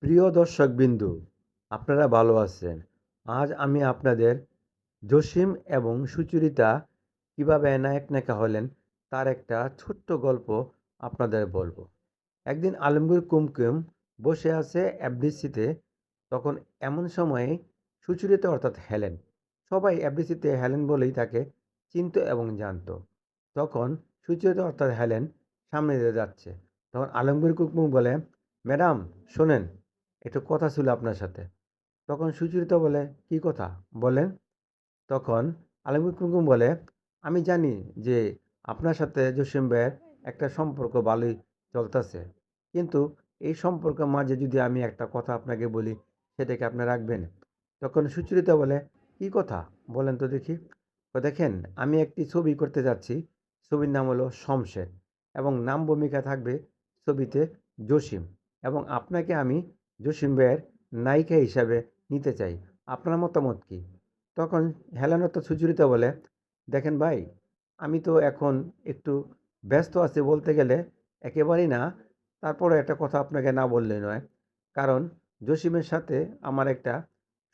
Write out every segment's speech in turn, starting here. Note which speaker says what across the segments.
Speaker 1: প্রিয় দর্শকবৃন্দু, আপনারা ভালো আছেন। আজ আমি আপনাদের জসিম এবং সুচরিতা কিভাবে নায়ক-নায়িকা হলেন তার একটা ছোট্ট গল্প আপনাদের বলবো। একদিন আলমগীর কুমকুম বসে আছে এফডিসিতে। তখন এমন সময়ে সুচরিতা অর্থাৎ হেলেন, সবাই এফডিসিতে হেলেন বলেই তাকে চিনত এবং জানত। তখন সুচরিতা অর্থাৎ হেলেন সামনে দিয়ে যাচ্ছে। তখন আলমগীর কুমকুম বলে, ম্যাডাম শোনেন, একটু কথা ছিল আপনার সাথে। তখন সুচরিতা বলে, কি কথা বলেন? তখন আলমগীর কুমকুম বলে, আমি জানি যে আপনার সাথে জসিম ভাইয়ের একটা সম্পর্ক ভালোই চলতেছে, কিন্তু এই সম্পর্কের মাঝে যদি আমি একটা কথা আপনাকে বলি, সেটাকে আপনি রাখবেন? তখন সুচরিতা বলে, কি কথা বলেন তো দেখি। দেখেন, আমি একটি ছবি করতে যাচ্ছি। ছবির নাম হলো শমশের, এবং নাম ভূমিকা থাকবে ছবিতে জসিম, এবং আপনাকে আমি জসিম ভাইয়ের নায়িকা হিসাবে নিতে চাই। আপনার মতামত কি? তখন হেলেন তো সুচরিতা বলে, দেখেন ভাই, আমি তো এখন একটু ব্যস্ত আছি বলতে গেলে, একেবারেই না। তারপরে একটা কথা আপনাকে না বললে নয়। কারণ জসিমের সাথে আমার একটা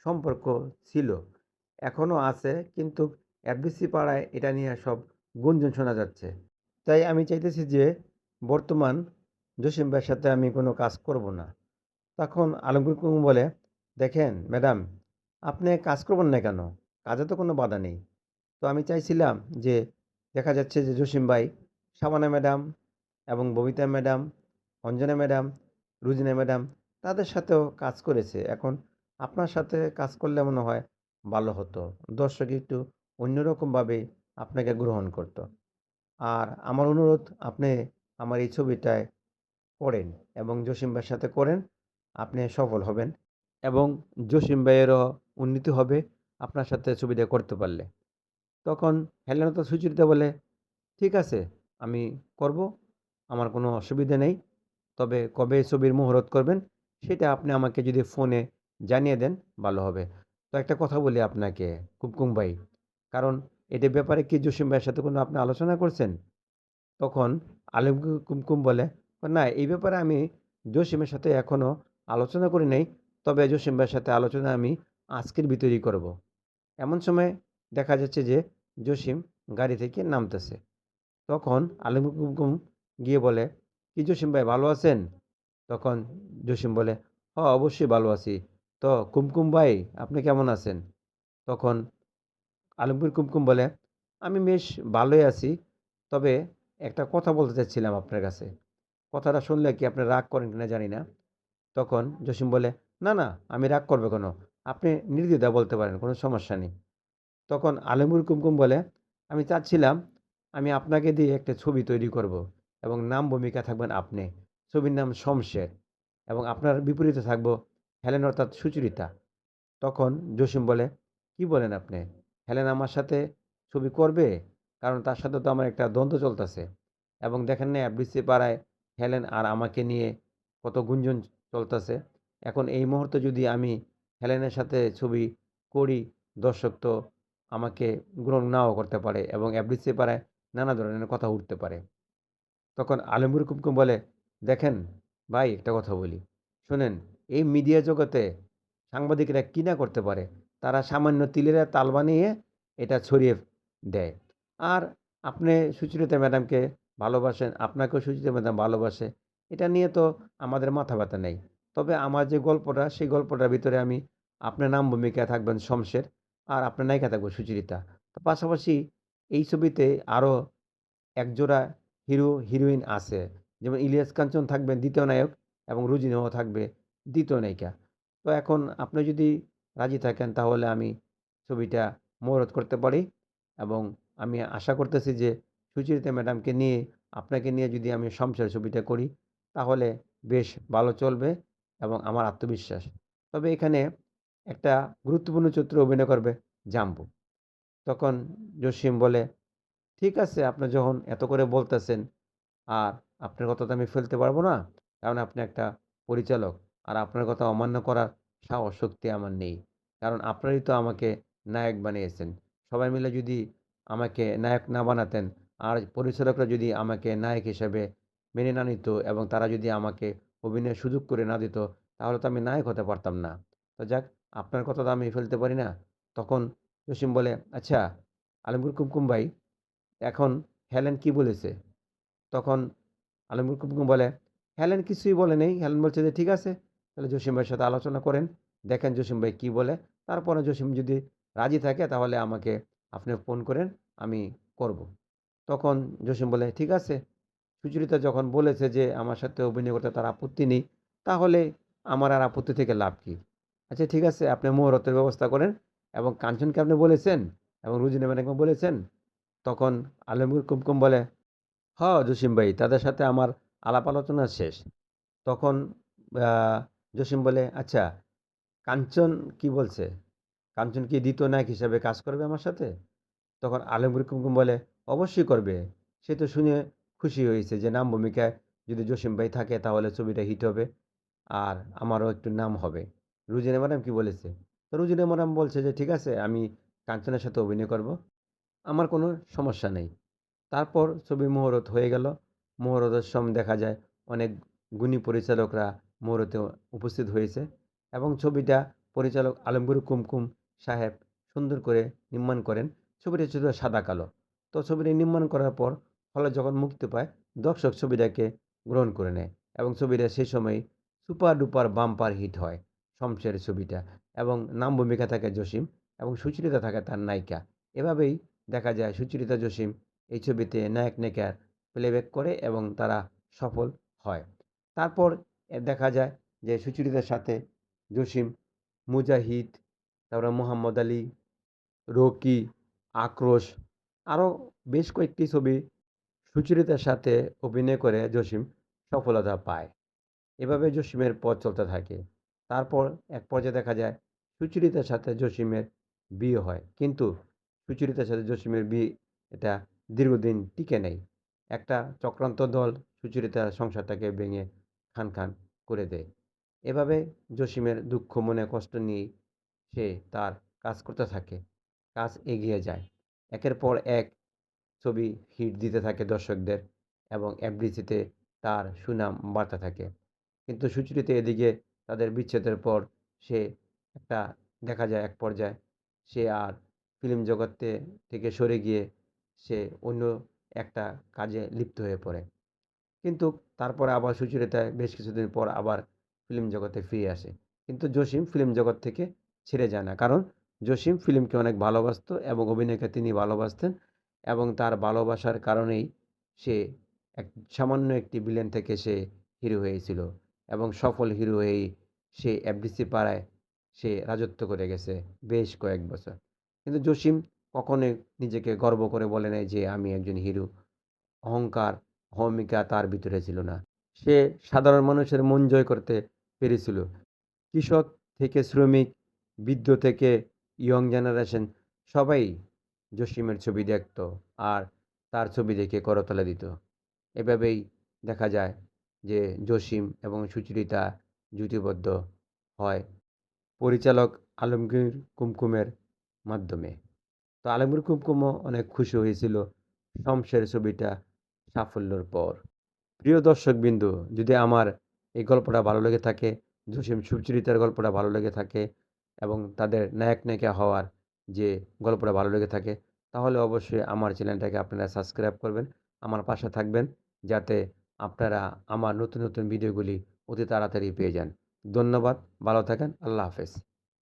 Speaker 1: সম্পর্ক ছিল, এখনও আছে, কিন্তু এফডিসি পাড়ায় এটা নিয়ে সব গুঞ্জন শোনা যাচ্ছে। তাই আমি চাইতেছি যে বর্তমান জসিম ভাইয়ের সাথে আমি কোনো কাজ করব না। তখন আলমগীর কুমু বলে, দেখেন ম্যাডাম, আপনি কাজ করবেন না কেন? কাজে তো কোনো বাধা নেই। তো আমি চাইছিলাম যে, দেখা যাচ্ছে যে জসিম ভাই শাবানা ম্যাডাম এবং Babita madam, Anjana madam, Rozina madam, তাদের সাথেও কাজ করেছে। এখন আপনার সাথে কাজ করলে মনে হয় ভালো হতো। দর্শক একটু অন্যরকমভাবে আপনাকে গ্রহণ করত। আর আমার অনুরোধ, আপনি আমার এই ছবিটায় করেন এবং জসিম ভাইয়ের সাথে করেন। আপনি সফল হবেন এবং জসিম ভাইয়েরও উন্নতি হবে আপনার সাথে ছবিটা করতে পারলে। তখন হেলেনা তো সুচরিতা বলে, ঠিক আছে, আমি করব। আমার কোনো অসুবিধা নেই। তবে কবে ছবির মুহূর্ত করবেন, সেটা আপনি আমাকে যদি ফোনে জানিয়ে দেন, ভালো হবে। তো একটা কথা বলি আপনাকে কুমকুম ভাই, কারণ এটার ব্যাপারে কি জসিম ভাইয়ের সাথে কোনো আপনি আলোচনা করছেন? তখন আলমগীর কুমকুম বলে, না, এই ব্যাপারে আমি জসিমের সাথে এখনো আলোচনা করি নাই। তবে জসিম ভাইয়ের সাথে আলোচনা আমি আজকের ভিতরেই করব। এমন সময় দেখা যাচ্ছে যে জসিম গাড়ি থেকে নামতেছে। তখন আলমগীর কুমকুম গিয়ে বলে, কি জসিম ভাই, ভালো আছেন? তখন জসিম বলে, অবশ্যই ভালো আছি। তো কুমকুম ভাই, আপনি কেমন আছেন? তখন আলমগীর কুমকুম বলে, আমি বেশ ভালোই আছি। তবে একটা কথা বলতে চাচ্ছিলাম আপনার কাছে। কথাটা শুনলে কি আপনি রাগ করেন কিনা জানি না। তখন জসিম বলে, না, না, আমি রাগ করব কেন? আপনি নির্দ্বিধায় বলতে পারেন, কোনো সমস্যা নেই। তখন আলমগীর কুমকুম বলে, আমি চাচ্ছিলাম আমি আপনাকে দিয়ে একটা ছবি তৈরি করব, এবং নাম ভূমিকা থাকবেন আপনি। ছবির নাম শমশের, এবং আপনার বিপরীতে থাকবো হেলেন অর্থাৎ সুচরিতা। তখন জসিম বলে, কি বলেন আপনি? হেলেন আমার সাথে ছবি করবে? কারণ তার সাথে তো আমার একটা দ্বন্দ্ব চলতেছে। এবং দেখেন না এফডিসি পাড়ায় হেলেন আর আমাকে নিয়ে কত গুঞ্জন চলতেছে। এখন এই মুহূর্তে যদি আমি হেলেনের সাথে ছবি করি, দর্শক তো আমাকে গ্রহণ নাও করতে পারে, এবং এফডিসি পাড়ায় নানা ধরনের কথা উঠতে পারে। তখন আলমগীর কুমকুম বলে, দেখেন ভাই, একটা কথা বলি, শোনেন, এই মিডিয়া জগতে সাংবাদিকরা কি না করতে পারে। তারা সামান্য তিলের তাল বানিয়ে এটা ছড়িয়ে দেয়। আর আপনি সুচরিতা ম্যাডামকে ভালোবাসেন, আপনাকেও সুচরিতা ম্যাডাম ভালোবাসে, এটা নিয়ে তো আমাদের মাথা ব্যথা নেই। তবে আমার যে গল্পটা, সেই গল্পটার ভিতরে আমি, আপনার নাম ভূমিকায় থাকবেন শমশের, আর আপনার নায়িকা থাকবে সুচরিতা। তো পাশাপাশি এই ছবিতে আরও একজোড়া হিরো হিরোইন আছে। যেমন ইলিয়াস কাঞ্চন থাকবেন দ্বিতীয় নায়ক, এবং রুজিনাও থাকবে দ্বিতীয় নায়িকা। তো এখন আপনি যদি রাজি থাকেন, তাহলে আমি ছবিটা মুহূর্ত করতে পারি, এবং আমি আশা করতেছি যে সুচরিতা ম্যাডামকে নিয়ে, আপনাকে নিয়ে যদি আমি শমশের ছবিটা করি, তাহলে বেশ ভালো চলবে এবং আমার আত্মবিশ্বাস। তবে এখানে একটা গুরুত্বপূর্ণ চরিত্রে অভিনয় করবে জাম্বু। তখন জসিম বলে, ঠিক আছে, আপনি যখন এত করে বলতেছেন, আর আপনার কথা তো আমি ফেলতে পারবো না। কারণ আপনি একটা পরিচালক। আর আপনার কথা অমান্য করার সাহস শক্তি আমার নেই। কারণ আপনারই তো আমাকে নায়ক বানিয়েছেন। সবাই মিলে যদি আমাকে নায়ক না বানাতেন, আর পরিচালকরা যদি আমাকে নায়ক হিসেবে মেনে না নিত, এবং তারা যদি আমাকে অভিনয়ের সুযোগ করে না দিত, তাহলে তো আমি নায়ক হতে পারতাম না। তো যাক, আপনার কথা তো আমি ফেলতে পারি না। তখন জসিম বলে, "আচ্ছা আলমগীর কুমকুম ভাই, এখন হেলেন কি বলেছে?" তখন আলমগীর কুমকুম বলে, "হেলেন কিছুই বলে নাই। হেলেন বলছে যে, 'ঠিক আছে, তাহলে জসিম ভাইয়ের সাথে আলোচনা করেন। দেখেন জসিম ভাই কি বলে। তারপরে জসিম যদি রাজি থাকে তাহলে আমাকে আপনি ফোন করেন, আমি করব।' তখন জসিম বলে, "ঠিক আছে। সুচরিতা যখন বলেছে যে আমার সাথে অভিনয় করতে তার আপত্তি নেই, তাহলে আমার আর আপত্তি থেকে লাভ কি? আচ্ছা ঠিক আছে, আপনি মুহূর্তের ব্যবস্থা করেন এবং কাঞ্চনকে আপনি বলেছেন এবং রুজিনা ম্যাডামকে বলেছেন?" তখন আলমগীর কুমকুম বলে, "হ জসিম ভাই, তাদের সাথে আমার আলাপ আলোচনা শেষ।" তখন আ জসিম বলে, "আচ্ছা, কাঞ্চন কি বলছে? কাঞ্চন কি দ্বিতীয় নায়ক হিসেবে কাজ করবে আমার সাথে?" তখন আলমগীর কুমকুম বলে, "অবশ্যই করবে। সে তো শুনে খুশি হয়েছে যে নাম ভূমিকায় যদি জসিম ভাই থাকে তাহলে ছবিটা হিট হবে। আর আমারও একটু নাম হবে।" রুজিনা ম্যাডাম কি বলেছে? তো রুজিনা ম্যাডাম বলছে যে, "ঠিক আছে, আমি কাঞ্চনের সাথে অভিনয় করব। আমার কোনো সমস্যা নেই।" তারপর ছবির মুহূর্ত হয়ে গেল। মুহূর্তের সময় দেখা যায় অনেক গুণী পরিচালকরা মুহূর্তে উপস্থিত হয়েছে এবং ছবিটা পরিচালক আলমগীর কুমকুম সাহেব সুন্দর করে নির্মাণ করেন। ছবিটা ছিল সাদা কালো। তো ছবিটি নির্মাণ করার পর হলে যখন মুক্তি পায়, দর্শক ছবিটাকে গ্রহণ করে নেয় এবং ছবিটা সেই সময় সুপার ডুপার বাম্পার হিট হয়। শমশের ছবিটা এবং নাম ভূমিকা থাকে জসিম এবং সুচরিতা থাকে তার নায়িকা। এভাবেই দেখা যায় সুচরিতা জসিম এই ছবিতে নায়ক-নায়িকার প্লেব্যাক করে এবং তারা সফল হয়। তারপর দেখা যায় যে সুচরিতার সাথে জসিম, মুজাহিদ, তারপরে মোহাম্মদ আলী, রকি, আক্রোশ আরও বেশ কয়েকটি ছবি সুচরিতার সাথে অভিনয় করে জসিম সফলতা পায়। এভাবে জসিমের পথ চলতে থাকে। তারপর এক পর্যায়ে দেখা যায় সুচরিতার সাথে জসিমের বিয়ে হয়। কিন্তু সুচরিতার সাথে জসিমের বিয়ে এটা দীর্ঘদিন টিকে নেই। একটা চক্রান্ত দল সুচরিতার সংসারটাকে ভেঙে খান করে দেয়। এভাবে জসিমের দুঃখ মনে কষ্ট নিয়েই সে তার কাজ করতে থাকে। কাজ এগিয়ে যায়। একের পর এক ছবি হিট দিতে থাকে দর্শকদের এবং এফডিসিতে তার সুনাম বাড়তে থাকে। কিন্তু সুচরিতা এদিকে তাদের বিচ্ছেদের পর সে একটা দেখা যায় এক পর্যায়ে সে আর ফিল্ম জগতে থেকে সরে গিয়ে সে অন্য একটা কাজে লিপ্ত হয়ে পড়ে। কিন্তু তারপরে আবার সুচরিতা বেশ কিছুদিন পর আবার ফিল্ম জগতে ফিরে আসে। কিন্তু জসিম ফিল্ম জগৎ থেকে ছেড়ে যায় না। কারণ জসিম ফিল্মকে অনেক ভালোবাসতো এবং অভিনয়কে তিনি ভালোবাসতেন এবং তার ভালোবাসার কারণেই সে এক সামান্য একটি ভিলেন থেকে সে হিরো হয়েছিল এবং সফল হিরো হয়েই সে এফডিসি পাড়ায় সে রাজত্ব করে গেছে বেশ কয়েক বছর। কিন্তু জসিম কখনোই নিজেকে গর্ব করে বলে নাই যে আমি একজন হিরো। অহংকার, অহমিকা তার ভিতরে ছিল না। সে সাধারণ মানুষের মন জয় করতে পেরেছিল। কৃষক থেকে শ্রমিক, বৃদ্ধ থেকে ইয়ং জেনারেশন সবাই জসিমের ছবি দেখত আর তার ছবি দেখে করতালি দিত। এভাবেই দেখা যায় যে জসিম এবং সুচরিতা জুটিবদ্ধ হয় পরিচালক আলমগীর কুমকুমের মাধ্যমে। তো আলমগীর কুমকুমও অনেক খুশি হয়েছিল শমশের ছবিটা সাফল্যের পর। প্রিয় দর্শকবৃন্দ, যদি আমার এই গল্পটা ভালো লেগে থাকে, জসিম সুচরিতার গল্পটা ভালো লেগে থাকে এবং তাদের নায়ক-নায়িকা হওয়ার যে গল্পটা ভালো লেগে থাকে, তাহলে অবশ্যই আমার চ্যানেলটাকে আপনারা সাবস্ক্রাইব করবেন, আমার পাশে থাকবেন, যাতে আপনারা আমার নতুন ভিডিওগুলি অতি তাড়াতাড়ি পেয়ে যান। ধন্যবাদ, ভালো থাকেন। আল্লাহ হাফেজ।